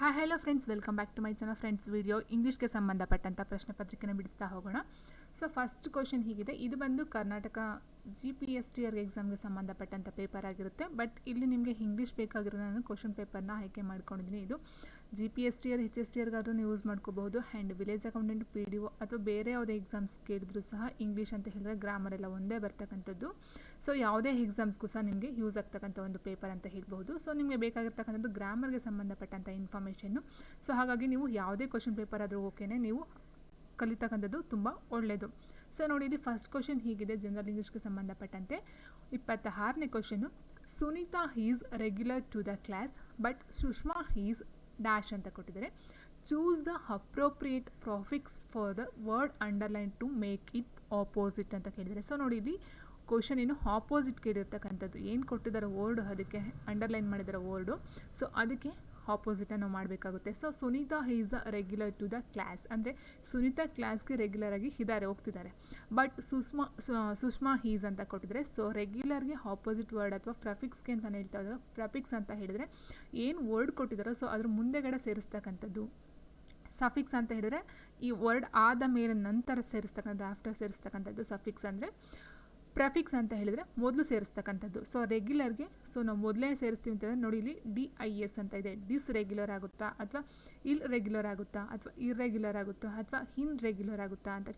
Hi hello friends, welcome back to my channel. Friends, video ಇಂಗ್ಲೀಷ್ಗೆ ಸಂಬಂಧಪಟ್ಟಂಥ ಪ್ರಶ್ನೆ ಪತ್ರಿಕೆನ ಬಿಡಿಸ್ತಾ ಹೋಗೋಣ. ಸೊ ಫಸ್ಟ್ ಕ್ವಶನ್ ಹೀಗಿದೆ. ಇದು ಬಂದು ಕರ್ನಾಟಕ GPSTR ಎಕ್ಸಾಮ್ಗೆ ಸಂಬಂಧಪಟ್ಟಂಥ ಪೇಪರ್ ಆಗಿರುತ್ತೆ. ಬಟ್ ಇಲ್ಲಿ ನಿಮಗೆ ಇಂಗ್ಲೀಷ್ ಬೇಕಾಗಿರೋ ನಾನು ಕ್ವಶನ್ ಪೇಪರ್ನ ಆಯ್ಕೆ ಮಾಡ್ಕೊಂಡಿದ್ದೀನಿ. ಇದು GPSTR HSTRಗಾದ್ರೂ ನೀವು ಯೂಸ್ ಮಾಡ್ಕೋಬಹುದು. ಆ್ಯಂಡ್ ವಿಲೇಜ್ ಅಕೌಂಟೆಂಟ್ PDO ಅಥವಾ ಬೇರೆ ಯಾವುದೇ ಎಕ್ಸಾಮ್ಸ್ ಕೇಳಿದ್ರು ಸಹ ಇಂಗ್ಲೀಷ್ ಅಂತ ಹೇಳಿದ್ರೆ ಗ್ರಾಮರ್ ಎಲ್ಲ ಒಂದೇ ಬರ್ತಕ್ಕಂಥದ್ದು. ಸೊ ಯಾವುದೇ ಎಕ್ಸಾಮ್ಸ್ಗೂ ಸಹ ನಿಮಗೆ ಯೂಸ್ ಆಗ್ತಕ್ಕಂಥ ಒಂದು ಪೇಪರ್ ಅಂತ ಹೇಳ್ಬೋದು. ಸೊ ನಿಮಗೆ ಬೇಕಾಗಿರ್ತಕ್ಕಂಥದ್ದು ಗ್ರಾಮರ್ಗೆ ಸಂಬಂಧಪಟ್ಟಂಥ ಇನ್ಫಾರ್ಮೇಷನ್ನು. ಸೊ ಹಾಗಾಗಿ ನೀವು ಯಾವುದೇ ಕ್ವಶನ್ ಪೇಪರ್ ಆದರೂ ಓಕೆನೇ, ನೀವು ಕಲಿತಕ್ಕಂಥದ್ದು ತುಂಬ ಒಳ್ಳೆಯದು. ಸೊ ನೋಡಿ, ಇಲ್ಲಿ ಫಸ್ಟ್ ಕ್ವಶನ್ ಹೀಗಿದೆ. ಜನರಲ್ ಇಂಗ್ಲೀಷ್ಗೆ ಸಂಬಂಧಪಟ್ಟಂತೆ 26ನೇ ಕ್ವಶನ್ನು. Sunita is regular to the class but Sushma is dash ಅಂತ ಕೊಟ್ಟಿದ್ದಾರೆ. Choose the appropriate prefix for the word underline to make it opposite ಅಂತ ಕೇಳಿದ್ದಾರೆ. ಸೊ ನೋಡಿ, ಇಲ್ಲಿ ಕ್ವಶನ್ ಏನು ಆಪೋಸಿಟ್ ಕೇಳಿರ್ತಕ್ಕಂಥದ್ದು, ಏನು ಕೊಟ್ಟಿದ್ದಾರೆ ವರ್ಡು, ಅದಕ್ಕೆ ಅಂಡರ್ಲೈನ್ ಮಾಡಿದ್ದಾರೆ ವರ್ಡು. ಸೊ ಅದಕ್ಕೆ ಆಪೋಸಿಟನ್ನು ಮಾಡಬೇಕಾಗುತ್ತೆ. So Sunita is a regular to the class ಅಂದರೆ ಸುನೀತಾ ಕ್ಲಾಸ್ಗೆ ರೆಗ್ಯುಲರ್ ಆಗಿ ಇದ್ದಾರೆ, ಹೋಗ್ತಿದ್ದಾರೆ. ಬಟ್ ಸುಷ್ಮಾ ಈಸ್ ಅಂತ ಕೊಟ್ಟಿದ್ದಾರೆ. ಸೊ ರೆಗ್ಯುಲರ್ಗೆ ಆಪೋಸಿಟ್ ವರ್ಡ್ ಅಥವಾ ಪ್ರಫಿಕ್ಸ್ಗೆ ಅಂತ ಹೇಳ್ತಾ ಇದ್ದಾರೆ. ಪ್ರಫಿಕ್ಸ್ ಅಂತ ಹೇಳಿದರೆ ಏನು ವರ್ಡ್ ಕೊಟ್ಟಿದ್ದಾರೋ ಸೊ ಅದ್ರ ಮುಂದೆಗಡೆ ಸೇರಿಸ್ತಕ್ಕಂಥದ್ದು. ಸಫಿಕ್ಸ್ ಅಂತ ಹೇಳಿದರೆ ಈ ವರ್ಡ್ ಆದ ಮೇಲೆ ನಂತರ ಸೇರಿಸ್ತಕ್ಕಂಥದ್ದು, ಆಫ್ಟರ್ ಸೇರಿಸ್ತಕ್ಕಂಥದ್ದು ಸಫಿಕ್ಸ್ ಅಂದರೆ. ಪ್ರೆಫಿಕ್ಸ್ ಅಂತ ಹೇಳಿದರೆ ಮೊದಲು ಸೇರಿಸ್ತಕ್ಕಂಥದ್ದು. ಸೊ ರೆಗ್ಯುಲರ್ಗೆ ಸೊ ನಾವು ಮೊದಲೇ ಸೇರಿಸ್ತೀವಿ ಅಂತಂದರೆ ನೋಡಿ, ಇಲ್ಲಿ DIS ಅಂತ ಇದೆ. ಡಿಸ್ ರೆಗ್ಯುಲರ್ ಆಗುತ್ತಾ ಅಥವಾ ಇಲ್ ರೆಗ್ಯುಲರ್ ಆಗುತ್ತಾ ಅಥವಾ ಇರ್ರೆಗ್ಯುಲರ್ ಆಗುತ್ತಾ ಅಥವಾ ಇನ್ ರೆಗ್ಯುಲರ್ ಆಗುತ್ತಾ ಅಂತ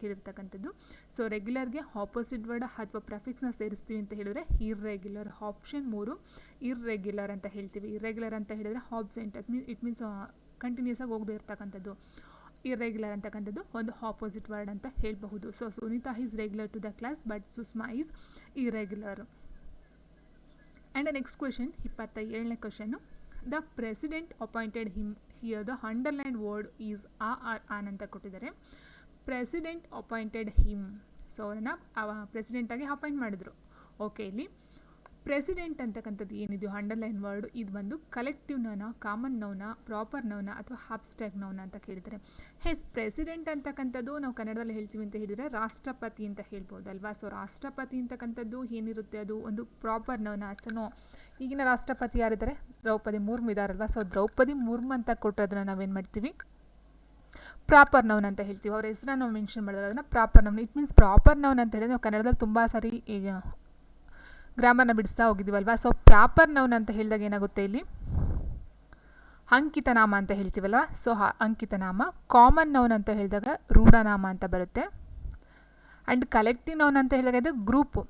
ಕೇಳಿರ್ತಕ್ಕಂಥದ್ದು. ಸೊ ರೆಗ್ಯುಲರ್ಗೆ ಆಪೋಸಿಟ್ ವರ್ಡ್ ಅಥವಾ ಪ್ರೆಫಿಕ್ಸ್ನ ಸೇರಿಸ್ತೀವಿ ಅಂತ ಹೇಳಿದರೆ ಇರ್ರೆಗ್ಯುಲರ್. ಆಪ್ಷನ್ 3 ಇರ್ರೆಗ್ಯುಲರ್ ಅಂತ ಹೇಳ್ತೀವಿ. ಇರ್ರೆಗ್ಯುಲರ್ ಅಂತ ಹೇಳಿದರೆ ಆಬ್ಸೆಂಟ್, ಇಟ್ ಮೀನ್ಸ್ ಕಂಟಿನ್ಯೂಸ್ ಆಗಿ ಹೋಗದೇ ಇರ್ತಕ್ಕಂಥದ್ದು. ಇರ್ರೆಗ್ಯುಲರ್ ಅಂತಕ್ಕಂಥದ್ದು ಒಂದು ಆಪೋಸಿಟ್ ವರ್ಡ್ ಅಂತ ಹೇಳಬಹುದು. So Sunita is regular to the class but Sushma is irregular. And next question 27ನೇ ಕ್ವೆಶನ್ನು. The president appointed him here the underline word is are on ಅಂತ ಕೊಟ್ಟಿದ್ದಾರೆ. ಪ್ರೆಸಿಡೆಂಟ್ ಅಪಾಯಿಂಟೆಡ್ ಹಿಮ್, ಸೊ ಅವರನ್ನು ಪ್ರೆಸಿಡೆಂಟಾಗಿ ಅಪಾಯಿಂಟ್ ಮಾಡಿದ್ರು. ಓಕೆ, ಇಲ್ಲಿ ಪ್ರೆಸಿಡೆಂಟ್ ಅಂತಕ್ಕಂಥದ್ದು ಏನಿದೆಯೋ ಅಂಡರ್ಲೈನ್ ವರ್ಡ್, ಇದು ಬಂದು collective noun, common noun, proper noun ಅಥವಾ ಅಬ್ಸ್ಟ್ರಾಕ್ಟ್ ನೌನ ಅಂತ ಕೇಳಿದ್ದಾರೆ. ಪ್ರೆಸಿಡೆಂಟ್ ಅಂತಕ್ಕಂಥದ್ದು ನಾವು ಕನ್ನಡದಲ್ಲಿ ಹೇಳ್ತೀವಿ ಅಂತ ಹೇಳಿದರೆ ರಾಷ್ಟ್ರಪತಿ ಅಂತ ಹೇಳ್ಬೋದಲ್ವಾ. ಸೊ ರಾಷ್ಟ್ರಪತಿ ಅಂತಕ್ಕಂಥದ್ದು ಏನಿರುತ್ತೆ ಅದು ಒಂದು ಪ್ರಾಪರ್ ನೌನ. ಸೊ ಈಗಿನ ರಾಷ್ಟ್ರಪತಿ ಯಾರಿದ್ದಾರೆ? ದ್ರೌಪದಿ ಮುರ್ಮು ಇದ್ದಾರಲ್ವಾ. ಸೊ ದ್ರೌಪದಿ ಮುರ್ಮು ಅಂತ ಕೊಟ್ಟೋದನ್ನ ನಾವೇನು ಮಾಡ್ತೀವಿ? ಪ್ರಾಪರ್ ನೌನ್ ಅಂತ ಹೇಳ್ತೀವಿ. ಅವ್ರ ಹೆಸರನ್ನ ನಾವು ಮೆನ್ಷನ್ ಮಾಡಿದ್ರೆ ಅದನ್ನು proper noun. It means proper noun ಅಂತ ಹೇಳಿದ್ರೆ ನಾವು ಕನ್ನಡದಲ್ಲಿ ತುಂಬ ಸಾರಿ ಈಗ ಗ್ರಾಮರ್ನ ಬಿಡಿಸ್ತಾ ಹೋಗಿದ್ದೀವಲ್ವಾ. ಸೊ ಪ್ರಾಪರ್ ನೌನ್ ಅಂತ ಹೇಳಿದಾಗ ಏನಾಗುತ್ತೆ, ಇಲ್ಲಿ ಅಂಕಿತ ನಾಮ ಅಂತ ಹೇಳ್ತೀವಲ್ವ. ಸೊ ಅಂಕಿತ ನಾಮ. ಕಾಮನ್ ನೌನ್ ಅಂತ ಹೇಳಿದಾಗ ರೂಢನಾಮ ಅಂತ ಬರುತ್ತೆ. ಆ್ಯಂಡ್ ಕಲೆಕ್ಟಿವ್ ನೌನ್ ಅಂತ ಹೇಳಿದಾಗ ಇದು ಗ್ರೂಪು,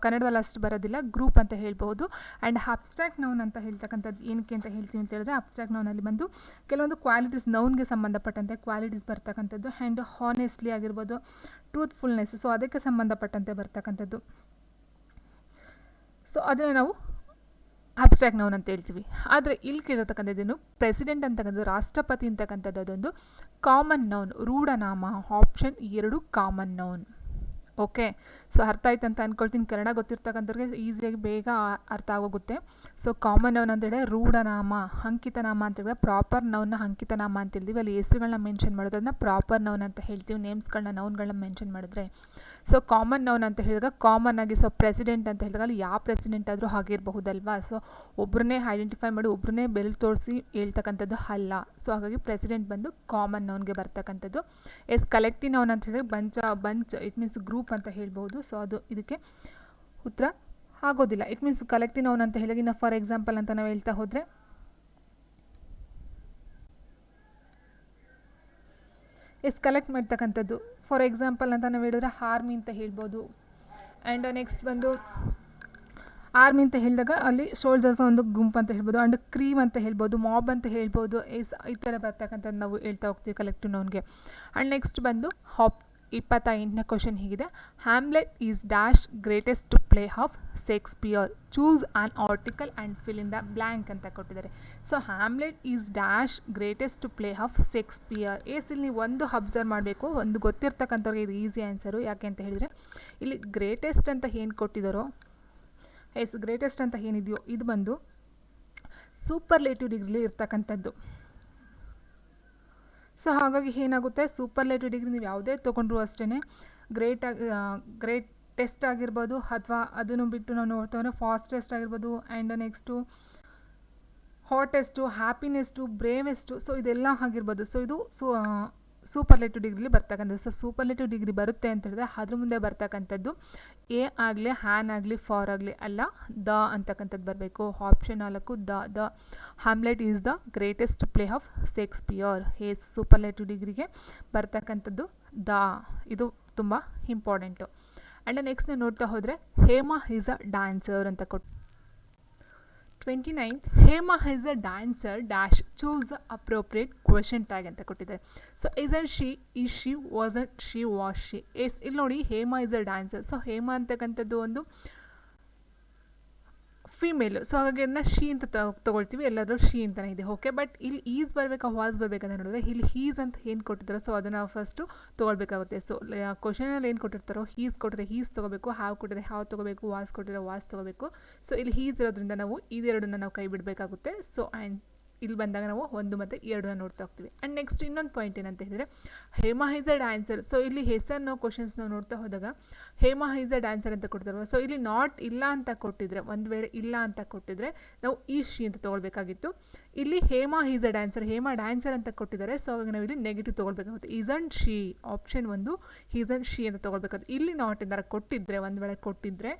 ಕನ್ನಡದಲ್ಲಿ ಅಷ್ಟು ಬರೋದಿಲ್ಲ, ಗ್ರೂಪ್ ಅಂತ ಹೇಳ್ಬೋದು. ಆ್ಯಂಡ್ ಅಬ್ಸ್ಟ್ರಾಕ್ಟ್ ನೌನ್ ಅಂತ ಹೇಳ್ತಕ್ಕಂಥದ್ದು ಏನಕ್ಕೆ ಅಂತ ಹೇಳ್ತೀವಿ ಅಂತ ಹೇಳಿದ್ರೆ, ಅಬ್ಸ್ಟ್ರಾಕ್ಟ್ ನೌನಲ್ಲಿ ಬಂದು ಕೆಲವೊಂದು ಕ್ವಾಲಿಟೀಸ್, ನೌನ್ಗೆ ಸಂಬಂಧಪಟ್ಟಂತೆ ಕ್ವಾಲಿಟೀಸ್ ಬರ್ತಕ್ಕಂಥದ್ದು. ಆ್ಯಂಡ್ ಹಾನೆಸ್ಟ್ಲಿ ಆಗಿರ್ಬೋದು, ಟ್ರೂತ್ಫುಲ್ನೆಸ್, ಸೊ ಅದಕ್ಕೆ ಸಂಬಂಧಪಟ್ಟಂತೆ ಬರ್ತಕ್ಕಂಥದ್ದು. ಸೊ ಅದನ್ನು ನಾವು ಅಬ್ಸ್ಟ್ರಾಕ್ಟ್ ನೌನ್ ಅಂತ ಹೇಳ್ತೀವಿ. ಆದರೆ ಇಲ್ಲಿ ಕೇಳಿರ್ತಕ್ಕಂಥದ್ದೇನು, ಪ್ರೆಸಿಡೆಂಟ್ ಅಂತಕ್ಕಂಥದ್ದು, ರಾಷ್ಟ್ರಪತಿ ಅಂತಕ್ಕಂಥದ್ದು ಅದೊಂದು ಕಾಮನ್ ನೌನ್, ರೂಢನಾಮ. Option 2 common noun. Okay, so ಅರ್ಥ ಆಯ್ತು ಅಂತ ಅಂದ್ಕೊಳ್ತೀನಿ. ಕನ್ನಡ ಗೊತ್ತಿರ್ತಕ್ಕಂಥವ್ರಿಗೆ ಈಸಿಯಾಗಿ ಬೇಗ ಅರ್ಥ ಆಗೋಗುತ್ತೆ. ಸೊ ಕಾಮನ್ ನೌನ್ ಅಂತೇಳಿದ್ರೆ ರೂಢನಾಮ, ಅಂಕಿತನಾಮ ಅಂತ ಹೇಳಿದ್ರೆ ಪ್ರಾಪರ್ ನೌನ್ನ ಅಂಕಿತನಾಮ ಅಂತ ಹೇಳ್ತೀವಿ. ಅಲ್ಲಿ ಹೆಸರುಗಳನ್ನ ಮೆನ್ಷನ್ ಮಾಡೋದನ್ನ ಪ್ರಾಪರ್ ನೌನ್ ಅಂತ ಹೇಳ್ತೀವಿ. ನೇಮ್ಸ್ಗಳನ್ನ, ನೌನ್ಗಳನ್ನ ಮೆನ್ಷನ್ ಮಾಡಿದ್ರೆ. ಸೊ ಕಾಮನ್ ನೌನ್ ಅಂತ ಹೇಳಿದಾಗ ಕಾಮನ್ ಆಗಿ, ಸೊ ಪ್ರೆಸಿಡೆಂಟ್ ಅಂತ ಹೇಳಿದಾಗ ಅಲ್ಲಿ ಯಾವ ಪ್ರೆಸಿಡೆಂಟ್ ಆದರೂ ಆಗಿರಬಹುದಲ್ವಾ. ಸೊ ಒಬ್ಬರನ್ನೇ ಐಡೆಂಟಿಫೈ ಮಾಡಿ ಒಬ್ಬರನ್ನೇ ಬೆಲ್ ತೋರಿಸಿ ಹೇಳ್ತಕ್ಕಂಥದ್ದು ಅಲ್ಲ. ಸೊ ಹಾಗಾಗಿ ಪ್ರೆಸಿಡೆಂಟ್ ಬಂದು ಕಾಮನ್ ನೌನ್ಗೆ ಬರ್ತಕ್ಕಂಥದ್ದು. ಕಲೆಕ್ಟಿವ್ ನೌನ್ ಅಂತ ಹೇಳಿದ್ರೆ ಬಂಚ್, ಇಟ್ ಮೀನ್ಸ್ ಗ್ರೂಪ್ ಅಂತ ಹೇಳ್ಬೋದು. ಸೊ ಅದು ಇದಕ್ಕೆ ಉತ್ತರ ಆಗೋದಿಲ್ಲ. ಇಟ್ ಮೀನ್ಸ್ ಕಲೆಕ್ಟಿವ್ ನೌನ್ ಅಂತ ಹೇಳಿದಾಗ, ಇನ್ನು ಫಾರ್ ಎಕ್ಸಾಂಪಲ್ ಅಂತ ನಾವು ಹೇಳ್ತಾ ಹೋದರೆ ಕಲೆಕ್ಟ್ ಮಾಡ್ತಕ್ಕಂಥದ್ದು. ಫಾರ್ ಎಕ್ಸಾಂಪಲ್ ಅಂತ ನಾವು ಹೇಳಿದ್ರೆ ಆರ್ಮಿ ಅಂತ ಹೇಳ್ಬೋದು. ಆ್ಯಂಡ್ ನೆಕ್ಸ್ಟ್ ಬಂದು ಆರ್ಮಿ ಅಂತ ಹೇಳಿದಾಗ ಅಲ್ಲಿ ಸೋಲ್ಜರ್ಸ್ ಒಂದು ಗುಂಪು ಅಂತ ಹೇಳ್ಬೋದು. ಆ್ಯಂಡ್ ಕ್ರೀಮ್ ಅಂತ ಹೇಳ್ಬೋದು, ಮಾಬ್ ಅಂತ ಹೇಳ್ಬೋದು. ಈ ಥರ ಬರ್ತಕ್ಕಂಥದ್ದು ನಾವು ಹೇಳ್ತಾ ಹೋಗ್ತೀವಿ ಕಲೆಕ್ಟಿವ್ ನೌನ್ಗೆ. ಆ್ಯಂಡ್ ನೆಕ್ಸ್ಟ್ ಬಂದು 28ನೇ ಕ್ವಶನ್ ಹೀಗಿದೆ. Hamlet is dash greatest to play of Shakespeare. Choose an article and fill in the blank ಅಂತ ಕೊಟ್ಟಿದ್ದಾರೆ. So Hamlet is dash greatest to play of Shakespeare. ಇಲ್ಲಿ ನೀವು ಒಂದು ಅಬ್ಸರ್ವ್ ಮಾಡಬೇಕು, ಒಂದು ಗೊತ್ತಿರ್ತಕ್ಕಂಥವ್ರಿಗೆ ಇದು ಈಸಿ ಆನ್ಸರು. ಯಾಕೆ ಅಂತ ಹೇಳಿದರೆ ಇಲ್ಲಿ ಗ್ರೇಟೆಸ್ಟ್ ಅಂತ ಏನು ಕೊಟ್ಟಿದ್ದಾರೋ, ಗ್ರೇಟೆಸ್ಟ್ ಅಂತ ಏನಿದೆಯೋ ಇದು ಬಂದು ಸೂಪರ್ಲೇಟಿವ್ ಡಿಗ್ರಿಲಿ ಇರ್ತಕ್ಕಂಥದ್ದು. ಸೊ ಹಾಗಾಗಿ ಏನಾಗುತ್ತೆ, ಸೂಪರ್ಲೇಟಿವ್ ಡಿಗ್ರಿ ನೀವು ಯಾವುದೇ ತೊಗೊಂಡ್ರು ಅಷ್ಟೇ ಗ್ರೇಟೆಸ್ಟ್ ಆಗಿರ್ಬೋದು, ಅಥವಾ ಅದನ್ನು ಬಿಟ್ಟು ನಾವು ನೋಡ್ತಾ ಫಾಸ್ಟೆಸ್ಟ್ ಆಗಿರ್ಬೋದು. ಆ್ಯಂಡ್ ನೆಕ್ಸ್ಟು ಹಾಟೆಸ್ಟು, ಹ್ಯಾಪಿನೆಸ್ಟು, ಬ್ರೇವೆಸ್ಟು, ಸೊ ಇದೆಲ್ಲ ಆಗಿರ್ಬೋದು. ಸೊ ಇದು ಸೂಪರ್ಲೇಟಿವ್ ಡಿಗ್ರಿಲಿ ಬರ್ತಕ್ಕಂಥದ್ದು. ಸೊ ಸೂಪರ್ಲೇಟಿವ್ ಡಿಗ್ರಿ ಬರುತ್ತೆ ಅಂತ ಹೇಳಿದ್ರೆ ಅದ್ರ ಮುಂದೆ ಬರ್ತಕ್ಕಂಥದ್ದು ಎ ಆಗಲಿ, ಹ್ಯಾನ್ ಆಗಲಿ, ಫಾರ್ ಆಗಲಿ ಅಲ್ಲ, ದ ಅಂತಕ್ಕಂಥದ್ದು ಬರಬೇಕು. Option 4 the Hamlet is the greatest play of Shakespeare. Superlative ಡಿಗ್ರಿಗೆ ಬರ್ತಕ್ಕಂಥದ್ದು ದ. ಇದು ತುಂಬ ಇಂಪಾರ್ಟೆಂಟು. ಆ್ಯಂಡ್ ನೆಕ್ಸ್ಟ್ ನಾವು ನೋಡ್ತಾ ಹೋದರೆ ಹೇಮಾ ಈಸ್ ಅ ಡ್ಯಾನ್ಸರ್ ಅಂತ ಕೊಟ್ಟು 29th Hema is a dancer dash choose the appropriate question tag ಅಂತ ಕೊಟ್ಟಿದ್ದಾರೆ. So isn't she, is she, wasn't she, was she. ಇಲ್ಲಿ ನೋಡಿ Hema is a dancer. So Hema ಅಂತಕ್ಕಂಥದ್ದು ಒಂದು ಫೀಮೇಲು. ಸೊ ಹಾಗಾಗಿ ಅದನ್ನ ಶಿ ಅಂತ ತೊಗೊಳ್ತೀವಿ, ಎಲ್ಲಾದರೂ ಶಿ ಅಂತಲೇ ಇದೆ. ಓಕೆ, ಬಟ್ ಇಲ್ಲಿ ಈಸ್ ಬರಬೇಕಾ ವಾಸ್ ಬರಬೇಕಂತ ನೋಡಿದ್ರೆ ಇಲ್ಲಿ ಹೀಸ್ ಅಂತ ಏನು ಕೊಟ್ಟಿದ್ದಾರೋ ಸೊ ಅದನ್ನು ಫಸ್ಟು ತೊಗೊಳ್ಬೇಕಾಗುತ್ತೆ. ಸೊ ಕ್ವಶನಲ್ಲಿ ಏನು ಕೊಟ್ಟಿರ್ತಾರೋ ಹೀಸ್ ಕೊಟ್ಟರೆ ಹೀಸ್ ತೊಗೋಬೇಕು, ಹ್ಯಾವ್ ಕೊಟ್ಟರೆ ಹ್ಯಾವ್ ತೊಗೋಬೇಕು, ವಾಸ್ ಕೊಟ್ಟರೆ ವಾಸ್ ತೊಗೋಬೇಕು. ಸೊ ಇಲ್ಲಿ ಹೀಸ್ ಇರೋದ್ರಿಂದ ನಾವು ಇದೆರಡನ್ನ ನಾವು ಕೈ ಬಿಡಬೇಕಾಗುತ್ತೆ. ಸೊ ಆ್ಯಂಡ್ ಇಲ್ಲಿ ಬಂದಾಗ ನಾವು 1 ಮತ್ತು 2 ನೋಡ್ತಾ ಹೋಗ್ತೀವಿ. ಆ್ಯಂಡ್ ನೆಕ್ಸ್ಟ್ ಇನ್ನೊಂದು ಪಾಯಿಂಟ್ ಏನಂತ ಹೇಳಿದರೆ Hema is a dancer. So ಇಲ್ಲಿ ಹೆಸರು ಕ್ವಶನ್ಸ್ ನಾವು ನೋಡ್ತಾ ಹೋದಾಗ ಹೇಮಾ ಈಸ್ ಅ ಡ್ಯಾನ್ಸರ್ ಅಂತ ಕೊಡ್ತಾರಲ್ವ. ಸೊ ಇಲ್ಲಿ ನಾಟ್ ಇಲ್ಲ ಅಂತ ಕೊಟ್ಟಿದ್ರೆ, ಒಂದು ವೇಳೆ ಇಲ್ಲ ಅಂತ ಕೊಟ್ಟಿದ್ರೆ ನಾವು ಈ ಶಿ ಅಂತ ತೊಗೊಳ್ಬೇಕಾಗಿತ್ತು. ಇಲ್ಲಿ Hema is a dancer, Hema dancer ಅಂತ ಕೊಟ್ಟಿದ್ದಾರೆ. ಸೊ ಹಾಗಾಗಿ ನಾವು ಇಲ್ಲಿ ನೆಗೆಟಿವ್ ತೊಗೊಳ್ಬೇಕಾಗುತ್ತೆ. Isn't she, option 1 isn't she ಅಂತ ತೊಗೊಳ್ಬೇಕಾಗುತ್ತೆ. ಇಲ್ಲಿ ನಾಟ್ ಏನಾರು ಕೊಟ್ಟಿದ್ರೆ, ಒಂದು ವೇಳೆ ಕೊಟ್ಟಿದ್ರೆ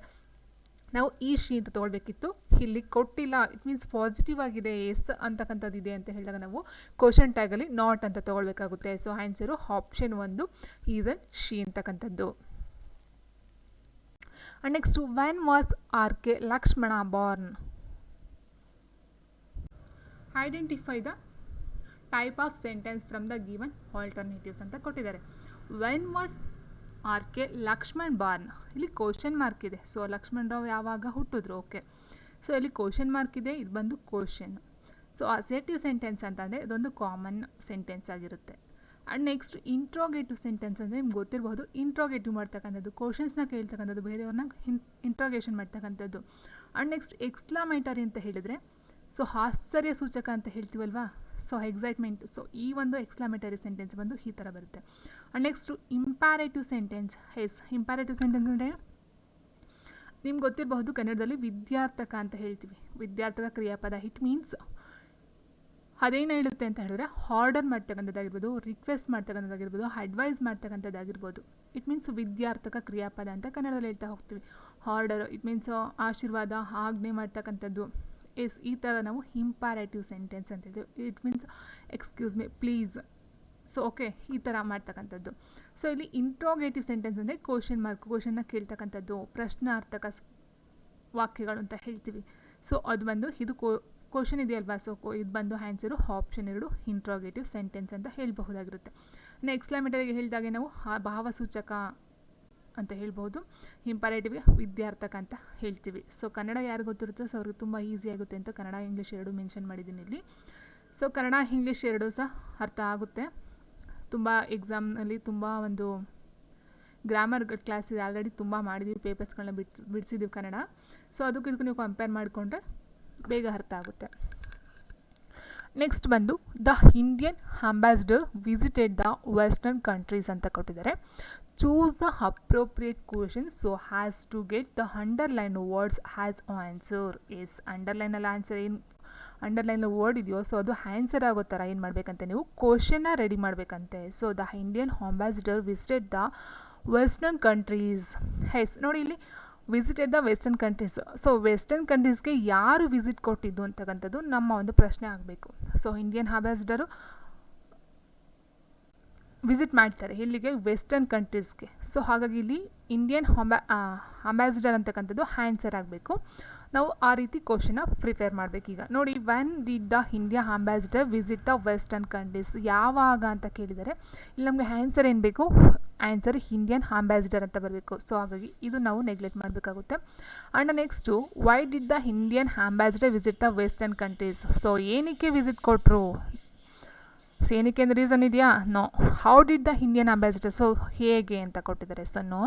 ನಾವು ಈ ಶಿ ಅಂತ ತೊಗೊಳ್ಬೇಕಿತ್ತು. ಇಲ್ಲಿ ಕೊಟ್ಟಿಲ್ಲ, ಇಟ್ ಮೀನ್ಸ್ ಪಾಸಿಟಿವ್ ಆಗಿದೆ, ಎಸ್ ಅಂತಕ್ಕಂಥದ್ದು ಇದೆ ಅಂತ ಹೇಳಿದಾಗ ನಾವು ಕ್ವಶನ್ ಟ್ಯಾಗಲ್ಲಿ ನಾಟ್ ಅಂತ ತೊಗೊಳ್ಬೇಕಾಗುತ್ತೆ. So answer option 1 isn't she ಅಂತಕ್ಕಂಥದ್ದು. And next when was R K Lakshmana born? Identify the type of sentence from the given alternatives ಅಂತ ಕೊಟ್ಟಿದ್ದಾರೆ. When was R K Lakshman born? ಇಲ್ಲಿ ಕ್ವಶನ್ ಮಾರ್ಕ್ ಇದೆ. ಸೊ ಲಕ್ಷ್ಮಣ್ ರಾವ್ ಯಾವಾಗ ಹುಟ್ಟಿದ್ರು? ಓಕೆ, ಸೊ ಇಲ್ಲಿ question mark ಇದೆ, ಇದು ಬಂದು ಕ್ವಶನ್. ಸೊ ಅಸೆಟಿವ್ ಸೆಂಟೆನ್ಸ್ ಅಂತಂದರೆ ಇದೊಂದು ಕಾಮನ್ ಸೆಂಟೆನ್ಸ್ ಆಗಿರುತ್ತೆ. ಆ್ಯಂಡ್ ನೆಕ್ಸ್ಟ್ ಇಂಟ್ರೋಗೇಟಿವ್ ಸೆಂಟೆನ್ಸ್ ಅಂದರೆ ನಿಮ್ಗೆ ಗೊತ್ತಿರಬಹುದು, ಇಂಟ್ರೋಗೇಟಿವ್ ಮಾಡ್ತಕ್ಕಂಥದ್ದು, ಕ್ವಶನ್ಸ್ನ ಕೇಳ್ತಕ್ಕಂಥದ್ದು, ಬೇರೆಯವ್ರನ್ನ ಇಂಟ್ರೋಗೇಷನ್ ಮಾಡ್ತಕ್ಕಂಥದ್ದು. ಆ್ಯಂಡ್ ನೆಕ್ಸ್ಟ್ ಎಕ್ಸ್ಕ್ಲಾಮೇಟರಿ ಅಂತ ಹೇಳಿದರೆ ಸೊ ಆಶ್ಚರ್ಯ ಸೂಚಕ ಅಂತ ಹೇಳ್ತೀವಲ್ವಾ, ಸೊ ಎಕ್ಸೈಟ್ಮೆಂಟ್. ಸೊ ಈ ಒಂದು ಎಕ್ಸ್ಕ್ಲಾಮೇಟರಿ ಸೆಂಟೆನ್ಸ್ ಬಂದು ಈ ಥರ ಬರುತ್ತೆ. And next imperative sentence. Imperative sentence ಅಂದರೆ ನಿಮ್ಗೆ ಗೊತ್ತಿರಬಹುದು, ಕನ್ನಡದಲ್ಲಿ ವಿದ್ಯಾರ್ಥಕ ಅಂತ ಹೇಳ್ತೀವಿ, ವಿದ್ಯಾರ್ಥಕ ಕ್ರಿಯಾಪದ. ಇಟ್ ಮೀನ್ಸ್ ಅದೇನು ಹೇಳುತ್ತೆ ಅಂತ ಹೇಳಿದ್ರೆ ಆರ್ಡರ್ ಮಾಡ್ತಕ್ಕಂಥದ್ದಾಗಿರ್ಬೋದು, ರಿಕ್ವೆಸ್ಟ್ ಮಾಡ್ತಕ್ಕಂಥದ್ದಾಗಿರ್ಬೋದು, ಅಡ್ವೈಸ್ ಮಾಡ್ತಕ್ಕಂಥದ್ದಾಗಿರ್ಬೋದು. ಇಟ್ ಮೀನ್ಸ್ ವಿದ್ಯಾರ್ಥಕ ಕ್ರಿಯಾಪದ ಅಂತ ಕನ್ನಡದಲ್ಲಿ ಹೇಳ್ತಾ ಹೋಗ್ತೀವಿ. ಆರ್ಡರ್ ಇಟ್ ಮೀನ್ಸ್ ಆಶೀರ್ವಾದ, ಆಜ್ಞೆ ಮಾಡ್ತಕ್ಕಂಥದ್ದು. ಈ ಥರ ನಾವು ಇಂಪ್ಯಾರೇಟಿವ್ ಸೆಂಟೆನ್ಸ್ ಅಂತ ಹೇಳ್ತೀವಿ. It means excuse me, please. So okay, ಈ ಥರ ಮಾಡ್ತಕ್ಕಂಥದ್ದು. ಸೊ ಇಲ್ಲಿ ಇಂಟ್ರೋಗೇಟಿವ್ ಸೆಂಟೆನ್ಸ್ ಅಂದರೆ ಕ್ವಶನ್ ಮಾರ್ಕ್, ಕ್ವಶನ್ನ ಕೇಳ್ತಕ್ಕಂಥದ್ದು, ಪ್ರಶ್ನಾರ್ಥಕ ವಾಕ್ಯಗಳು ಅಂತ ಹೇಳ್ತೀವಿ. ಸೊ ಅದು ಬಂದು ಇದು ಕ್ವಶನ್ ಇದೆಯಲ್ವಾ, ಸೊ ಇದು ಬಂದು ಆನ್ಸರು ಆಪ್ಷನ್ 2 ಇಂಟ್ರೋಗೇಟಿವ್ ಸೆಂಟೆನ್ಸ್ ಅಂತ ಹೇಳಬಹುದಾಗಿರುತ್ತೆ. ಇನ್ನು ಎಕ್ಸ್ಕ್ಲಾಮೇಟರಿಗೆ ಹೇಳಿದಾಗೆ ನಾವು ಭಾವಸೂಚಕ ಅಂತ ಹೇಳ್ಬೋದು, ಇಂಪರೇಟಿವ್ಗೆ ವಿದ್ಯಾರ್ಥಕ ಅಂತ ಹೇಳ್ತೀವಿ. ಸೊ ಕನ್ನಡ ಯಾರು ಗೊತ್ತಿರುತ್ತೋ ಸೊ ಅವ್ರಿಗೆ ತುಂಬ ಈಸಿ ಆಗುತ್ತೆ ಅಂತ ಕನ್ನಡ ಇಂಗ್ಲೀಷ್ 2 ಮೆನ್ಷನ್ ಮಾಡಿದ್ದೀನಿ ಇಲ್ಲಿ. ಸೊ ಕನ್ನಡ ಇಂಗ್ಲೀಷ್ 2 ಸಹ ಅರ್ಥ ಆಗುತ್ತೆ. ತುಂಬ ಎಕ್ಸಾಮ್ನಲ್ಲಿ ತುಂಬ ಒಂದು ಗ್ರಾಮರ್ ಕ್ಲಾಸ್ ಇದೆ, ಆಲ್ರೆಡಿ ತುಂಬ ಮಾಡಿದ್ದೀವಿ, ಪೇಪರ್ಸ್ಗಳನ್ನ ಬಿಡಿಸಿದ್ದೀವಿ ಕನ್ನಡ. ಸೊ ಅದಕ್ಕೂ ಇದಕ್ಕೂ ನೀವು ಕಂಪೇರ್ ಮಾಡಿಕೊಂಡ್ರೆ ಬೇಗ ಅರ್ಥ ಆಗುತ್ತೆ. ನೆಕ್ಸ್ಟ್ ಬಂದು the Indian ambassador visited the western countries ಅಂತ ಕೊಟ್ಟಿದ್ದಾರೆ. Choose the appropriate question so as to get the underline words as answer. Yes, ಅಂಡರ್ಲೈನಲ್ಲಿ ಆನ್ಸರ್ ಏನು ಅಂಡರ್ಲೈನ್ ವರ್ಡ್ ಇದೆಯೋ ಸೊ ಅದು ಆನ್ಸರ್ ಆಗೋ ಥರ ಏನು ಮಾಡಬೇಕಂತೆ, ನೀವು ಕ್ವಶನ್ನ ರೆಡಿ ಮಾಡಬೇಕಂತೆ. So the Indian ambassador visited the western countries. Yes, ನೋಡಿ ಇಲ್ಲಿ visited the western countries. So western ಕಂಟ್ರೀಸ್ಗೆ ಯಾರು ವಿಸಿಟ್ ಕೊಟ್ಟಿದ್ದು ಅಂತಕ್ಕಂಥದ್ದು ನಮ್ಮ ಒಂದು ಪ್ರಶ್ನೆ ಆಗಬೇಕು. ಸೊ ಇಂಡಿಯನ್ ಅಂಬಾಸಿಡರು ವಿಸಿಟ್ ಮಾಡ್ತಾರೆ ಇಲ್ಲಿಗೆ, ವೆಸ್ಟರ್ನ್ ಕಂಟ್ರೀಸ್ಗೆ. ಸೊ ಹಾಗಾಗಿ ಇಲ್ಲಿ ಇಂಡಿಯನ್ ಅಂಬಾಸಿಡರ್ ಅಂತಕ್ಕಂಥದ್ದು ಆನ್ಸರ್ ಆಗಬೇಕು. ನಾವು ಆ ರೀತಿ ಕ್ವಶನ್ನ ಪ್ರಿಪೇರ್ ಮಾಡಬೇಕು. ಈಗ ನೋಡಿ, when did the India ambassador visit the western countries? ಯಾವಾಗ ಅಂತ ಕೇಳಿದರೆ ಇಲ್ಲಿ ನಮಗೆ ಆನ್ಸರ್ ಏನು ಬೇಕು, ಆನ್ಸರ್ ಇಂಡಿಯನ್ ಅಂಬಾಸಿಡರ್ ಅಂತ ಬರಬೇಕು. ಸೊ ಹಾಗಾಗಿ ಇದು ನಾವು ನೆಗ್ಲೆಕ್ಟ್ ಮಾಡಬೇಕಾಗುತ್ತೆ. And next why did the Indian ambassador visit the western countries? So ಏನಕ್ಕೆ ವಿಸಿಟ್ ಕೊಟ್ಟರು? ಸೊ ಏನಕ್ಕೆ ಅಂದರೆ ರೀಸನ್ ಇದೆಯಾ? No. How did the Indian ambassador? So ಹೇಗೆ ಅಂತ ಕೊಟ್ಟಿದ್ದಾರೆ. So no.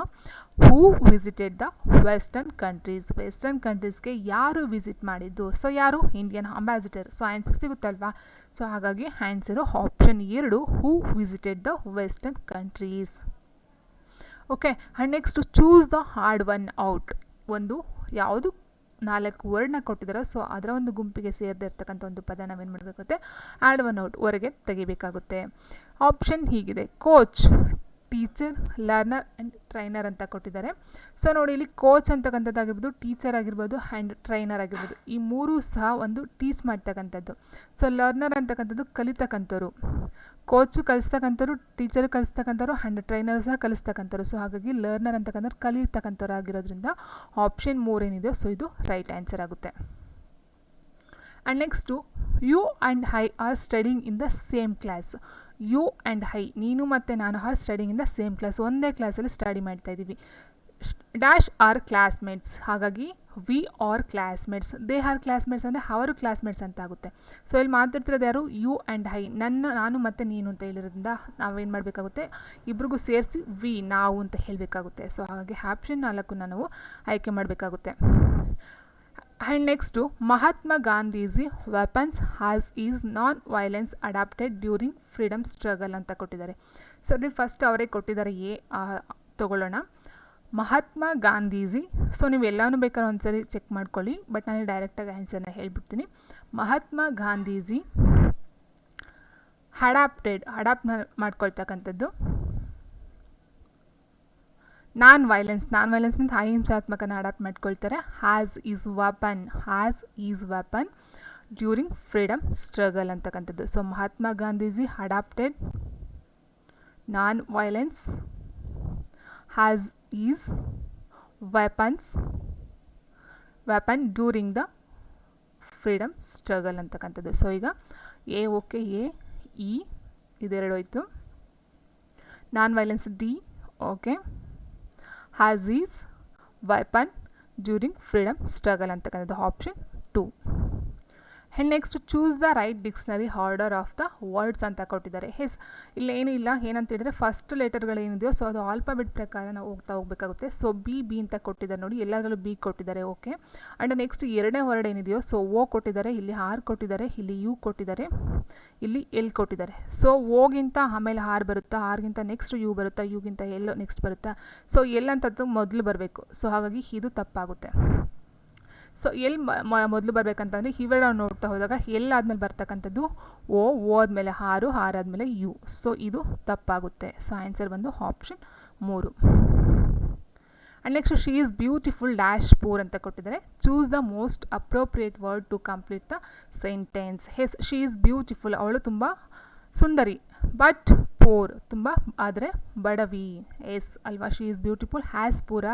Who visited the western countries? Western ಕಂಟ್ರೀಸ್ಗೆ ಯಾರು ವಿಸಿಟ್ ಮಾಡಿದ್ದು? ಸೊ ಯಾರು? Indian ambassador. ಸೊ ಆನ್ಸರ್ ಸಿಗುತ್ತಲ್ವಾ? ಸೊ ಹಾಗಾಗಿ answer option 2 who visited the western countries. Okay, and next choose the hard one out. ಒಂದು ಯಾವುದು 4 ವರ್ಡ್ನ ಕೊಟ್ಟಿದ್ದಾರೋ ಸೊ ಅದರ ಒಂದು ಗುಂಪಿಗೆ ಸೇರಿದಿರ್ತಕ್ಕಂಥ ಒಂದು ಪದ ನಾವೇನು ಮಾಡಬೇಕಾಗುತ್ತೆ, ಆ್ಯಡ್ ಒನ್ ಔಟ್ ಹೊರಗೆ ತೆಗಿಬೇಕಾಗುತ್ತೆ. ಆಪ್ಷನ್ ಹೀಗಿದೆ: coach, teacher, learner and trainer ಅಂತ ಕೊಟ್ಟಿದ್ದಾರೆ. ಸೊ ನೋಡಿ, ಇಲ್ಲಿ ಕೋಚ್ ಅಂತಕ್ಕಂಥದ್ದಾಗಿರ್ಬೋದು, ಟೀಚರ್ ಆಗಿರ್ಬೋದು ಆ್ಯಂಡ್ ಟ್ರೈನರ್ ಆಗಿರ್ಬೋದು, ಈ ಮೂರೂ ಸಹ ಒಂದು ಟೀಚ್ ಮಾಡ್ತಕ್ಕಂಥದ್ದು. ಸೊ ಲರ್ನರ್ ಅಂತಕ್ಕಂಥದ್ದು ಕಲಿತಕ್ಕಂಥವ್ರು, ಕೋಚು ಕಲಿಸ್ತಕ್ಕಂಥವ್ರು, ಟೀಚರು ಕಲಿಸ್ತಕ್ಕಂಥವ್ರು ಆ್ಯಂಡ್ ಟ್ರೈನರು ಸಹ ಕಲಿಸ್ತಕ್ಕಂಥವ್ರು. ಸೊ ಹಾಗಾಗಿ ಲರ್ನರ್ ಅಂತಕ್ಕಂಥವ್ರು ಕಲಿತಕ್ಕಂಥವ್ರು ಆಗಿರೋದ್ರಿಂದ ಆಪ್ಷನ್ 3 ಏನಿದೆ ಸೊ ಇದು ರೈಟ್ ಆನ್ಸರ್ ಆಗುತ್ತೆ. And next, you and I are studying in the same class. You and I, ನೀನು ಮತ್ತು ನಾನು are studying in the same class, ಒಂದೇ ಕ್ಲಾಸಲ್ಲಿ ಸ್ಟಡಿ ಮಾಡ್ತಾ ಇದ್ದೀವಿ. ಡ್ಯಾಶ್ ಆರ್ ಕ್ಲಾಸ್ಮೇಟ್ಸ್, ಹಾಗಾಗಿ we are classmates. They are classmates ಅಂದರೆ ಅವರು ಕ್ಲಾಸ್ಮೇಟ್ಸ್ ಅಂತ ಆಗುತ್ತೆ. ಸೊ ಇಲ್ಲಿ ಮಾತಾಡ್ತಿರೋದು ಯಾರು? ಯು ಆ್ಯಂಡ್ ಐ, ನಾನು ಮತ್ತು ನೀನು ಅಂತ ಹೇಳಿರೋದ್ರಿಂದ ನಾವೇನು ಮಾಡಬೇಕಾಗುತ್ತೆ, ಇಬ್ರಿಗೂ ಸೇರಿಸಿ ವಿ, ನಾವು ಅಂತ ಹೇಳಬೇಕಾಗುತ್ತೆ. ಸೊ ಹಾಗಾಗಿ ಆಪ್ಷನ್ 4 ನಾವು ಆಯ್ಕೆ ಮಾಡಬೇಕಾಗುತ್ತೆ. And next, Mahatma Gandhiji weapons has is non violence adopted during freedom struggle ಅಂತ ಕೊಟ್ಟಿದ್ದಾರೆ. ಸೊ ನೀವು ಫಸ್ಟ್ ಅವರೇ ಕೊಟ್ಟಿದ್ದಾರೆ, ತಗೊಳ್ಳೋಣ. ಮಹಾತ್ಮ ಗಾಂಧೀಜಿ, ಸೊ ನೀವು ಎಲ್ಲನೂ ಬೇಕಾದ್ರೆ ಒಂದ್ಸರಿ ಚೆಕ್ ಮಾಡ್ಕೊಳ್ಳಿ, ಬಟ್ ನಾನು ಡೈರೆಕ್ಟಾಗಿ ಆನ್ಸರ್ನ ಹೇಳ್ಬಿಡ್ತೀನಿ. ಮಹಾತ್ಮ ಗಾಂಧೀಜಿ ಅಡಾಪ್ಟ್ ಮಾಡ್ಕೊಳ್ತಕ್ಕಂಥದ್ದು ನಾನ್ ವೈಲೆನ್ಸ್ ಮೀನ್ಸ್ ಅಹಿಂಸಾತ್ಮಕನ ಅಡಾಪ್ಟ್ ಮಾಡ್ಕೊಳ್ತಾರೆ. As his weapon during freedom struggle ಅಂತಕ್ಕಂಥದ್ದು. So Mahatma Gandhiji adopted non violence, as his weapon during the freedom struggle ಅಂತಕ್ಕಂಥದ್ದು. ಸೊ ಈಗ ಓಕೆ, ಇ ಇದೆರಡು ಹೋಯ್ತು. Non violence D, okay. As his weapon during freedom struggle ಅಂತಕ್ಕಂಥದ್ದು option 2. And next, choose the right dictionary order of the words ಅಂತ ಕೊಟ್ಟಿದ್ದಾರೆ. ಇಲ್ಲೇನೂ ಇಲ್ಲ, ಏನಂತ ಹೇಳಿದ್ರೆ ಫಸ್ಟ್ ಲೆಟರ್ಗಳೇನಿದೆಯೋ ಸೊ ಅದು ಆಲ್ಫಾಬೆಟ್ ಪ್ರಕಾರ ನಾವು ಹೋಗಬೇಕಾಗುತ್ತೆ. ಸೊ ಬಿ ಅಂತ ಕೊಟ್ಟಿದ್ದಾರೆ ನೋಡಿ, ಎಲ್ಲದರಲ್ಲೂ ಬಿ ಕೊಟ್ಟಿದ್ದಾರೆ, ಓಕೆ. ಆ್ಯಂಡ್ ನೆಕ್ಸ್ಟ್ ಎರಡನೇ ವರ್ಡ್ ಏನಿದೆಯೋ ಸೊ ಓ ಕೊಟ್ಟಿದ್ದಾರೆ, ಇಲ್ಲಿ ಆರ್ ಕೊಟ್ಟಿದ್ದಾರೆ, ಇಲ್ಲಿ ಯು ಕೊಟ್ಟಿದ್ದಾರೆ, ಇಲ್ಲಿ ಎಲ್ ಕೊಟ್ಟಿದ್ದಾರೆ. ಸೊ ಓಗಿಂತ ಆಮೇಲೆ ಆರ್ ಬರುತ್ತಾ, ಆರ್ಗಿಂತ ನೆಕ್ಸ್ಟ್ ಯು ಬರುತ್ತಾ, ಯುಗಿಂತ ಎಲ್ ನೆಕ್ಸ್ಟ್ ಬರುತ್ತಾ. ಸೊ ಎಲ್ ಅಂತದ್ದು ಮೊದಲು ಬರಬೇಕು. ಸೊ ಹಾಗಾಗಿ ಇದು ತಪ್ಪಾಗುತ್ತೆ. ಸೊ ಎಲ್ ಮೊದಲು ಬರಬೇಕಂತಂದರೆ ಇವೆರಡು ನೋಡ್ತಾ ಹೋದಾಗ ಎಲ್ ಆದಮೇಲೆ ಬರ್ತಕ್ಕಂಥದ್ದು ಓ ಆದಮೇಲೆ ಆರು ಆದಮೇಲೆ ಯು. ಸೊ ಇದು ತಪ್ಪಾಗುತ್ತೆ. ಸೊ ಆನ್ಸರ್ ಬಂದು option 3. And next, she is beautiful dash poor ಅಂತ ಕೊಟ್ಟಿದ್ದಾರೆ. Choose the most appropriate word to complete the sentence. She is beautiful, ಅವಳು ತುಂಬ ಸುಂದರಿ. ಬಟ್ ಪೂರ್, ತುಂಬ ಆದರೆ ಬಡವಿ. ಅಲ್ವಾ, ಶಿ ಈಸ್ ಬ್ಯೂಟಿಫುಲ್ ಹ್ಯಾಸ್ ಪೂರ,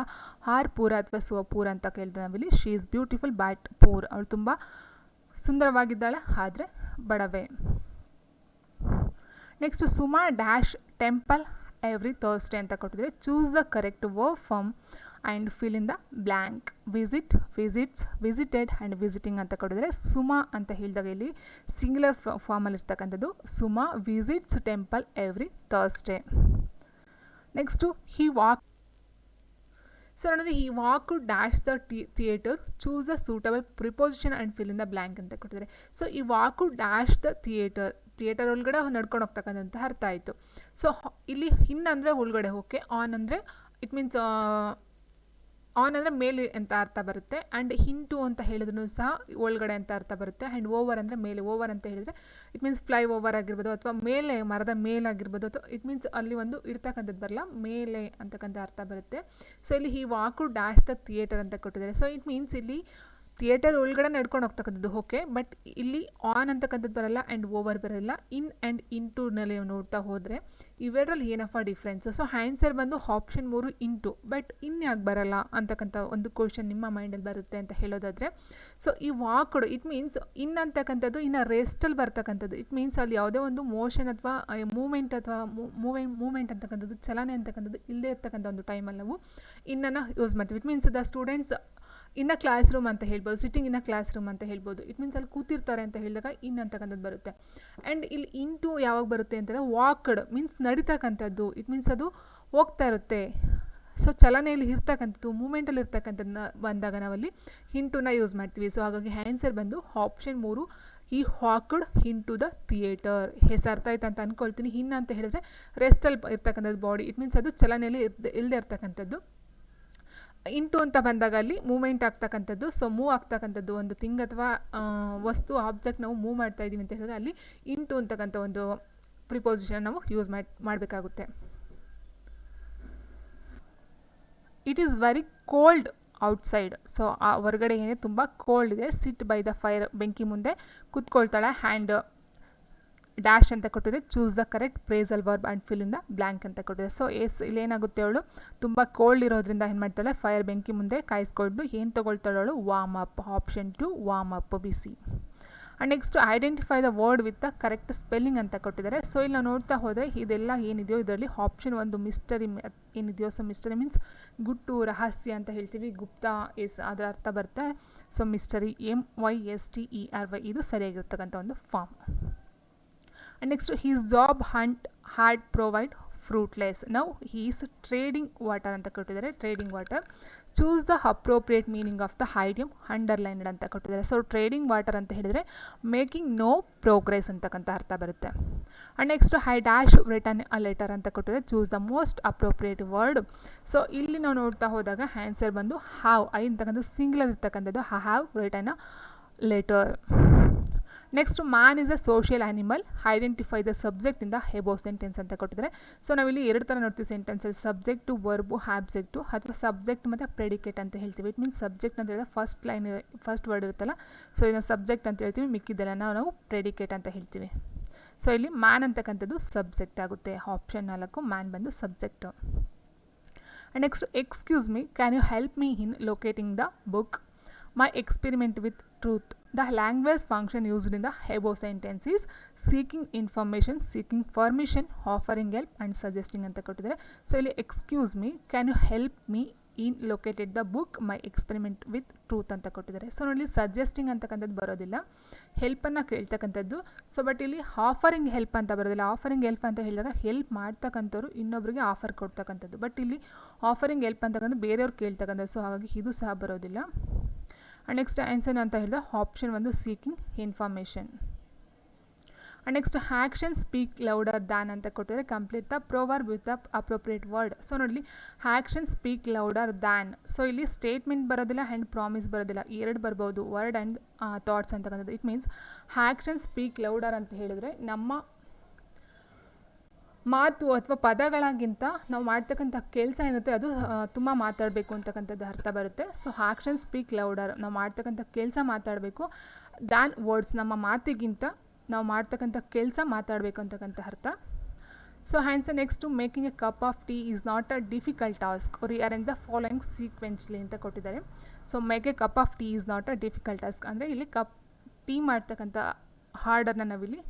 ಹಾರ್ ಪೂರ ಅಥವಾ ಸೋ ಪೂರ ಅಂತ ಕೇಳಿದ್ರೆ ನಾವಿಲ್ಲಿ she is beautiful but poor, ಅವಳು ತುಂಬ ಸುಂದರವಾಗಿದ್ದಾಳೆ ಆದರೆ ಬಡವೆ. Next, Suma dash temple every Thursday ಅಂತ ಕೊಟ್ಟಿದ್ದಾರೆ. Choose the correct verb form and fill in the blank. Visit, visits, visited and visiting ಅಂತ ಕೊಟ್ಟಿದ್ದಾರೆ. ಸುಮಾ ಅಂತ ಹೇಳಿದಾಗ ಇಲ್ಲಿ ಸಿಂಗ್ಯುಲರ್ ಫಾರ್ಮಲ್ಲಿ ಇರ್ತಕ್ಕಂಥದ್ದು Suma visits temple every Thursday. Next, he walk. So ನೋಡಿದ್ರೆ he walk dash the theatre. Choose the suitable preposition and fill in the blank ಅಂತ ಕೊಟ್ಟಿದ್ದಾರೆ. ಸೊ ಈ ವಾಕು ಡ್ಯಾಶ್ ದ ಥಿಯೇಟರ್ ಒಳಗಡೆ ನಡ್ಕೊಂಡು ಹೋಗ್ತಕ್ಕಂಥ ಅರ್ಥ ಆಯಿತು. ಸೊ ಇಲ್ಲಿ ಇನ್ ಅಂದರೆ ಒಳಗಡೆ, ಓಕೆ. ಆನ್ ಅಂದರೆ ಇಟ್ ಮೀನ್ಸ್ ಆನ್ ಅಂದರೆ ಮೇಲೆ ಅಂತ ಅರ್ಥ ಬರುತ್ತೆ. ಆ್ಯಂಡ್ ಹಿಂಟು ಅಂತ ಹೇಳಿದ್ರು ಸಹ ಒಳಗಡೆ ಅಂತ ಅರ್ಥ ಬರುತ್ತೆ. ಆ್ಯಂಡ್ ಓವರ್ ಅಂದರೆ ಮೇಲೆ. ಓವರ್ ಅಂತ ಹೇಳಿದರೆ ಇಟ್ ಮೀನ್ಸ್ ಫ್ಲೈ ಓವರ್ ಆಗಿರ್ಬೋದು, ಅಥವಾ ಮೇಲೆ ಮರದ ಮೇಲಾಗಿರ್ಬೋದು, ಅಥವಾ ಇಟ್ ಮೀನ್ಸ್ ಅಲ್ಲಿ ಒಂದು ಇರ್ತಕ್ಕಂಥದ್ದು ಬರಲ್ಲ, ಮೇಲೆ ಅಂತಕ್ಕಂಥ ಅರ್ಥ ಬರುತ್ತೆ. ಸೊ ಇಲ್ಲಿ ಈ ವಾಕು ಡ್ಯಾಶ್ ದ ಥಿಯೇಟರ್ ಅಂತ ಕೊಟ್ಟಿದ್ದಾರೆ. ಸೊ ಇಟ್ ಮೀನ್ಸ್ ಇಲ್ಲಿ ಥಿಯೇಟರ್ ಒಳಗಡೆ ನಡ್ಕೊಂಡು ಹೋಗ್ತಕ್ಕಂಥದ್ದು, ಓಕೆ. ಬಟ್ ಇಲ್ಲಿ ಆನ್ ಅಂತಕ್ಕಂಥದ್ದು ಬರಲ್ಲ ಆ್ಯಂಡ್ ಓವರ್ ಬರಲ್ಲ. ಇನ್ ಆ್ಯಂಡ್ ಇಂಟುನಲ್ಲಿ ನೋಡ್ತಾ ಹೋದರೆ ಇವೆರಡರಲ್ಲಿ ಏನಪ್ಪ ಡಿಫ್ರೆನ್ಸು? ಸೊ ಆನ್ಸರ್ ಬಂದು ಆಪ್ಷನ್ 3 ಇಂಟು. ಬಟ್ ಯಾಕೆ ಬರಲ್ಲ ಅಂತಕ್ಕಂಥ ಒಂದು ಕ್ವಶನ್ ನಿಮ್ಮ ಮೈಂಡಲ್ಲಿ ಬರುತ್ತೆ ಅಂತ ಹೇಳೋದಾದರೆ, ಸೊ ಈ ವಾಕ್ಡ್ ಇಟ್ ಮೀನ್ಸ್ ಇನ್ ಅಂತಕ್ಕಂಥದ್ದು ಇನ್ನು ರೆಸ್ಟಲ್ಲಿ ಬರ್ತಕ್ಕಂಥದ್ದು. ಇಟ್ ಮೀನ್ಸ್ ಅಲ್ಲಿ ಯಾವುದೇ ಒಂದು ಮೋಷನ್ ಅಥವಾ ಮೂಮೆಂಟ್ ಅಥವಾ ಮೂಮೆಂಟ್ ಅಂತಕ್ಕಂಥದ್ದು, ಚಲನೆ ಅಂತಕ್ಕಂಥದ್ದು ಇಲ್ಲದೆ ಇರ್ತಕ್ಕಂಥ ಒಂದು ಟೈಮಲ್ಲಿ ನಾವು ಇನ್ನನ್ನು ಯೂಸ್ ಮಾಡ್ತೀವಿ. It means the students in a class room ಅಂತ ಹೇಳ್ಬೋದು, sitting in a class room ಅಂತ ಹೇಳ್ಬೋದು. ಇಟ್ ಮೀನ್ಸ್ ಅಲ್ಲಿ ಕೂತಿರ್ತಾರೆ ಅಂತ ಹೇಳಿದಾಗ ಇನ್ ಅಂತಕ್ಕಂಥದ್ದು ಬರುತ್ತೆ. ಆ್ಯಂಡ್ ಇಲ್ಲಿ ಇಂಟು ಯಾವಾಗ ಬರುತ್ತೆ ಅಂತಂದರೆ ವಾಕ್ಡ್ ಮೀನ್ಸ್ ನಡೀತಕ್ಕಂಥದ್ದು. ಇಟ್ ಮೀನ್ಸ್ ಅದು ಹೋಗ್ತಾ ಇರುತ್ತೆ. ಸೊ ಚಲನೆಯಲ್ಲಿ ಇರ್ತಕ್ಕಂಥದ್ದು, ಮೂಮೆಂಟಲ್ಲಿ ಇರ್ತಕ್ಕಂಥದ್ದನ್ನ ಬಂದಾಗ ನಾವಲ್ಲಿ ಇಂಟುನ ಯೂಸ್ ಮಾಡ್ತೀವಿ. ಸೊ ಹಾಗಾಗಿ ಆನ್ಸರ್ ಬಂದು ಆಪ್ಷನ್ 3, ಈ ವಾಕ್ಡ್ ಇಂಟು ದ ಥಿಯೇಟರ್. ಅರ್ಥ ಆಯ್ತು ಅಂತ ಅಂದ್ಕೊಳ್ತೀನಿ. ಇನ್ ಅಂತ ಹೇಳಿದ್ರೆ ರೆಸ್ಟಲ್ಲಿ ಇರ್ತಕ್ಕಂಥದ್ದು ಬಾಡಿ. ಇಟ್ ಮೀನ್ಸ್ ಅದು ಚಲನೆಯಲ್ಲಿ ಇಲ್ಲದೆ ಇರ್ತಕ್ಕಂಥದ್ದು. ಇಂಟು ಅಂತ ಬಂದಾಗ ಅಲ್ಲಿ ಮೂವ್ಮೆಂಟ್ ಆಗ್ತಕ್ಕಂಥದ್ದು. ಸೊ ಮೂವ್ ಆಗ್ತಕ್ಕಂಥದ್ದು ಒಂದು ಥಿಂಗ್ ಅಥವಾ ವಸ್ತು ಆಬ್ಜೆಕ್ಟ್ ನಾವು ಮೂವ್ ಮಾಡ್ತಾ ಇದ್ದೀವಿ ಅಂತ ಹೇಳಿದ್ರೆ ಅಲ್ಲಿ ಇಂಟು ಅಂತಕ್ಕಂಥ ಒಂದು ಪ್ರಿಪೋಸಿಷನ್ ನಾವು ಯೂಸ್ ಮಾಡಬೇಕಾಗುತ್ತೆ. It is very cold outside. So ಆ ಹೊರಗಡೆ ಏನೇ ತುಂಬ ಕೋಲ್ಡ್ ಇದೆ. ಸಿಟ್ ಬೈ ದ ಫೈರ್, ಬೆಂಕಿ ಮುಂದೆ ಕೂತ್ಕೊಳ್ತಾಳೆ. ಹ್ಯಾಂಡ್ ಡ್ಯಾಶ್ ಅಂತ ಕೊಟ್ಟಿದೆ. Choose the correct phrasal verb and fill in the blank ಅಂತ ಕೊಟ್ಟಿದೆ. ಸೊ ಇಲ್ಲೇನಾಗುತ್ತೆ, ಅವಳು ತುಂಬ ಕೋಲ್ಡ್ ಇರೋದ್ರಿಂದ ಏನು ಮಾಡ್ತಾಳೆ, ಫೈರ್ ಬೆಂಕಿ ಮುಂದೆ ಕಾಯಿಸ್ಕೊಂಡು ಏನು ತೊಗೊಳ್ತಾಳೆ ಅವಳು, warm up. Option 2 warm up, ಬಿಸಿ. And next identify the word with the correct spelling ಅಂತ ಕೊಟ್ಟಿದ್ದಾರೆ. ಸೊ ಇಲ್ಲಿ ನಾವು ನೋಡ್ತಾ ಹೋದರೆ ಇದೆಲ್ಲ ಏನಿದೆಯೋ ಇದರಲ್ಲಿ ಆಪ್ಷನ್ 1 ಮಿಸ್ಟರಿ ಏನಿದೆಯೋ. ಸೊ ಮಿಸ್ಟರಿ ಮೀನ್ಸ್ ಗುಟ್ಟು, ರಹಸ್ಯ ಅಂತ ಹೇಳ್ತೀವಿ. ಗುಪ್ತ ಅದರ ಅರ್ಥ ಬರುತ್ತೆ. ಸೊ ಮಿಸ್ಟರಿ, MYSTERY, ಇದು ಸರಿಯಾಗಿರ್ತಕ್ಕಂಥ ಒಂದು form. And next, his job hunt had provide fruitless. Now he is trading water ಅಂತ ಕೊಟ್ಟಿದ್ದಾರೆ. Trading water. Choose the appropriate meaning of the ಐಡಿಯಮ್ underlined ಅಂತ ಕೊಟ್ಟಿದ್ದಾರೆ. ಸೊ ಟ್ರೇಡಿಂಗ್ ವಾಟರ್ ಅಂತ ಹೇಳಿದರೆ ಮೇಕಿಂಗ್ ನೋ ಪ್ರೋಗ್ರೆಸ್ ಅಂತಕ್ಕಂಥ ಅರ್ಥ ಬರುತ್ತೆ. And next I dash return a letter ಅಂತ ಕೊಟ್ಟಿದ್ದಾರೆ. Choose the most appropriate word. So ಇಲ್ಲಿ ನಾವು ನೋಡ್ತಾ ಹೋದಾಗ ಆನ್ಸರ್ ಬಂದು ಹ್ಯಾವ್. ಐ ಅಂತಕ್ಕಂಥ ಸಿಂಗ್ಯುಲರ್ ಇರ್ತಕ್ಕಂಥದ್ದು. I have return a letter. Next man is a social animal. Identify the subject in the above sentence ಅಂತ ಕೊಟ್ಟಿದ್ದಾರೆ. ಸೊ ನಾವಿಲ್ಲಿ ಎರಡು ಥರ ನೋಡ್ತೀವಿ ಸೆಂಟೆನ್ಸಲ್ಲಿ, ಸಬ್ಜೆಕ್ಟು, ವರ್ಬು, ಆಬ್ಜೆಕ್ಟು, ಅಥವಾ ಸಬ್ಜೆಕ್ಟ್ ಮತ್ತು ಪ್ರೆಡಿಕೇಟ್ ಅಂತ ಹೇಳ್ತೀವಿ. ಇಟ್ ಮೀನ್ಸ್ ಸಬ್ಜೆಕ್ಟ್ ಅಂತ ಹೇಳಿದ್ರೆ ಫಸ್ಟ್ ವರ್ಡ್ ಇರುತ್ತಲ್ಲ, ಸೊ ಇದನ್ನು ಸಬ್ಜೆಕ್ಟ್ ಅಂತ ಹೇಳ್ತೀವಿ. ಮಿಕ್ಕಿದ್ದೆಲ್ಲ ನಾವು ಪ್ರೆಡಿಕೇಟ್ ಅಂತ ಹೇಳ್ತೀವಿ. ಸೊ ಇಲ್ಲಿ ಮ್ಯಾನ್ ಅಂತಕ್ಕಂಥದ್ದು ಸಬ್ಜೆಕ್ಟ್ ಆಗುತ್ತೆ. ಆಪ್ಷನ್ 4 ಮ್ಯಾನ್ ಬಂದು subject. And next excuse me, can you help me in locating the book my experiment with truth. The language function used in the above sentence is seeking information, seeking permission, offering help and suggesting ಅಂತ ಕೊಟ್ಟಿದ್ದಾರೆ. So ಇಲ್ಲಿ excuse me, can you help me in located the book my experiment with truth ಅಂತ ಕೊಟ್ಟಿದ್ದಾರೆ. So ನೋಡಿ suggesting ಅಂತಕ್ಕಂಥದ್ದು ಬರೋದಿಲ್ಲ, ಹೆಲ್ಪನ್ನು ಕೇಳ್ತಕ್ಕಂಥದ್ದು. ಸೊ ಬಟ್ ಇಲ್ಲಿ ಆಫರಿಂಗ್ ಹೆಲ್ಪ್ ಅಂತ ಬರೋದಿಲ್ಲ. ಆಫರಿಂಗ್ ಹೆಲ್ಪ್ ಅಂತ ಹೇಳಿದಾಗ ಹೆಲ್ಪ್ ಮಾಡ್ತಕ್ಕಂಥವ್ರು ಇನ್ನೊಬ್ಬರಿಗೆ ಆಫರ್ ಕೊಡ್ತಕ್ಕಂಥದ್ದು. ಬಟ್ ಇಲ್ಲಿ ಆಫರಿಂಗ್ ಹೆಲ್ಪ್ ಅಂತಕ್ಕಂಥ ಬೇರೆಯವ್ರು ಕೇಳ್ತಕ್ಕಂಥದ್ದು. ಸೊ ಹಾಗಾಗಿ ಇದು ಸಹ ಬರೋದಿಲ್ಲ. ಆ್ಯಂಡ್ ನೆಕ್ಸ್ಟ್ ಆನ್ಸರ್ ಅಂತ ಹೇಳಿದ್ರೆ option 1 seeking information. And next action speak louder than ಅಂತ ಕೊಟ್ಟಿದ್ದಾರೆ. Complete the proverb with the appropriate word. So ನೋಡಲಿ action speak louder than. So ಇಲ್ಲಿ ಸ್ಟೇಟ್ಮೆಂಟ್ ಬರೋದಿಲ್ಲ ಆ್ಯಂಡ್ ಪ್ರಾಮಿಸ್ ಬರೋದಿಲ್ಲ, ಎರಡು ಬರ್ಬೋದು, ವರ್ಡ್ ಆ್ಯಂಡ್ ಥಾಟ್ಸ್ ಅಂತಕ್ಕಂಥದ್ದು. It means action speak louder ಅಂತ ಹೇಳಿದ್ರೆ ನಮ್ಮ ಮಾತು ಅಥವಾ ಪದಗಳಾಗಿಂತ ನಾವು ಮಾಡ್ತಕ್ಕಂಥ ಕೆಲಸ ಏನಿರುತ್ತೆ ಅದು ತುಂಬ ಮಾತಾಡಬೇಕು ಅಂತಕ್ಕಂಥದ್ದು ಅರ್ಥ ಬರುತ್ತೆ. ಸೊ ಆ್ಯಕ್ಷನ್ ಸ್ಪೀಕ್ ಲೌಡರ್, ನಾವು ಮಾಡ್ತಕ್ಕಂಥ ಕೆಲಸ ಮಾತಾಡಬೇಕು. ದ್ಯಾನ್ ವರ್ಡ್ಸ್, ನಮ್ಮ ಮಾತಿಗಿಂತ ನಾವು ಮಾಡ್ತಕ್ಕಂಥ ಕೆಲಸ ಮಾತಾಡಬೇಕು ಅಂತಕ್ಕಂಥ ಅರ್ಥ. So answer next making a cup of tea is not a difficult task. Rearrange the following ಸೀಕ್ವೆನ್ಸ್ಲಿ ಅಂತ ಕೊಟ್ಟಿದ್ದಾರೆ. So make a cup of tea is not a difficult task ಅಂದರೆ ಇಲ್ಲಿ ಟೀ ಮಾಡ್ತಕ್ಕಂಥ ಹಾರ್ಡನ್ನು ನಾವಿಲ್ಲಿ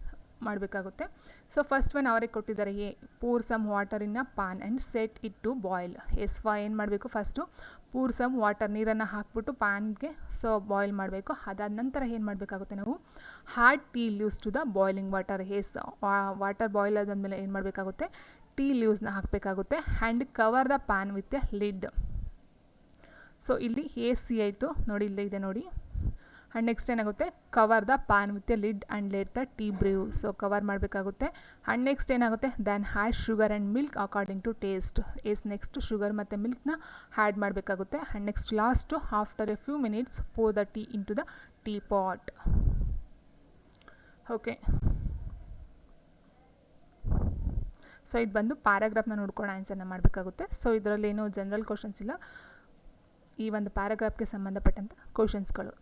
ಮಾಡಬೇಕಾಗುತ್ತೆ. ಸೊ ಫಸ್ಟ್ ಒನ್ ಅವರೇ ಕೊಟ್ಟಿದ್ದಾರೆ. Pour some water in a pan and set it to boil. ಏನು ಮಾಡಬೇಕು, ಫಸ್ಟು ಪೂರ್ ಸಮ್ ವಾಟರ್, ನೀರನ್ನು ಹಾಕ್ಬಿಟ್ಟು ಪ್ಯಾನ್ಗೆ ಸೊ ಬಾಯ್ಲ್ ಮಾಡಬೇಕು. ಅದಾದ ನಂತರ ಏನು ಮಾಡಬೇಕಾಗುತ್ತೆ, ನಾವು add tea leaves to the boiling water. Water boil ಆದಮೇಲೆ ಏನು ಮಾಡಬೇಕಾಗುತ್ತೆ, ಟೀ ಲೀವ್ಸ್ನ ಹಾಕಬೇಕಾಗುತ್ತೆ. And cover the pan with a lid. So ಇಲ್ಲಿ AC ಆಯಿತು ನೋಡಿ, ಇಲ್ಲೇ ಇದೆ ನೋಡಿ. ಆ್ಯಂಡ್ ನೆಕ್ಸ್ಟ್ ಏನಾಗುತ್ತೆ, cover the pan with a lid and let the tea brew. So cover ಮಾಡಬೇಕಾಗುತ್ತೆ. ಆ್ಯಂಡ್ ನೆಕ್ಸ್ಟ್ ಏನಾಗುತ್ತೆ, then add sugar and milk according to taste. Next sugar ಮತ್ತು ಮಿಲ್ಕ್ನ ಹ್ಯಾಡ್ ಮಾಡಬೇಕಾಗುತ್ತೆ. And next last after a few minutes pour the tea into the tea pot. Okay, so ಇದು ಬಂದು ಪ್ಯಾರಾಗ್ರಾಫ್ನ ನೋಡ್ಕೊಂಡು ಆನ್ಸರ್ನ ಮಾಡಬೇಕಾಗುತ್ತೆ. So ಇದರಲ್ಲಿ ಏನೋ ಜನರಲ್ ಕ್ವಶನ್ಸ್ ಇಲ್ಲ, ಈ ಒಂದು ಪ್ಯಾರಾಗ್ರಾಫ್ಗೆ ಸಂಬಂಧಪಟ್ಟಂಥ ಕ್ವಶನ್ಸ್ಗಳು.